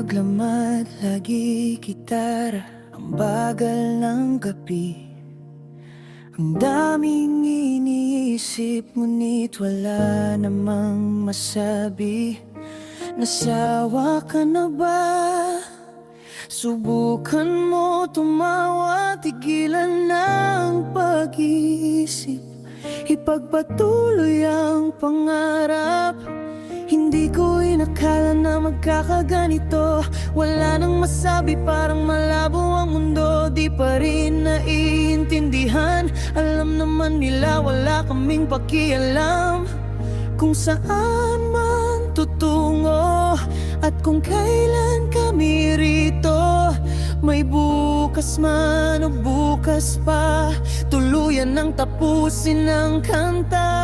Maglamad lagi gitara, ang bagal ng gabi. Ang daming iniisip, ngunit wala namang masabi. Nasawa ka na ba? Subukan mo tumawa, tigilan ng pag-iisip. Ipagpatuloy ang pangarap. Hindi ko inakala na magkakaganito. Wala nang masabi, parang malabo ang mundo. Di pa rin naiintindihan. Alam naman nila wala kaming pakialam kung saan man tutungo at kung kailan kami rito. May bukas man o bukas pa, tuluyan nang tapusin ang kanta.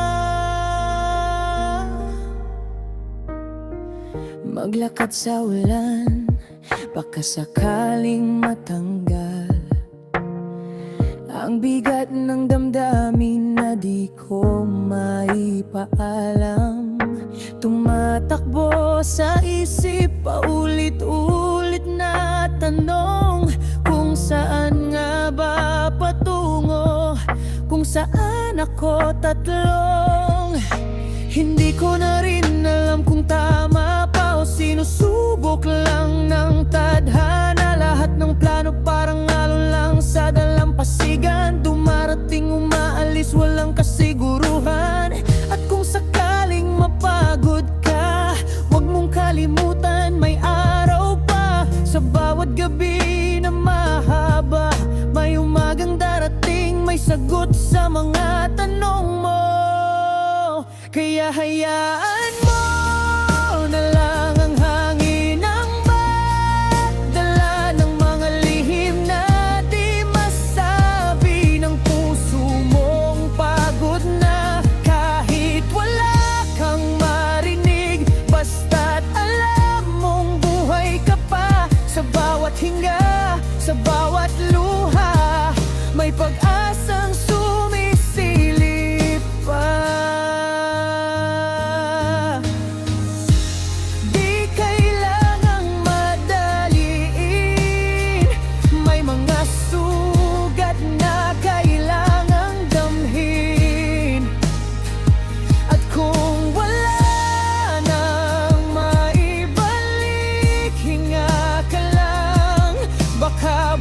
Maglakad sa ulan, baka sakaling matanggal ang bigat ng damdamin na di ko maipaalam. Tumatakbo sa isip, paulit-ulit na tanong, kung saan nga ba patungo, kung saan ako tatlong. Hindi ko na rin alam kung tama pa o sinusubok lang ng tadhana. Lahat ng plano parang alon lang sa dalampasigan. Dumarating, umaalis, walang kasiguruhan. At kung sakaling mapagod ka, huwag mong kalimutan may araw pa. Sa bawat gabi na mahaba, may umagang darating, may sagot sa mga tanong mo. Kaya hayaan mo na lang ang hangin ang magdala ng mga lihim na di masabi ng puso mong pagod na. Kahit wala kang marinig, basta't alam mong buhay ka pa. Sa bawat hinga, sa bawat luha, may pag-asang sumisilip pa. Baka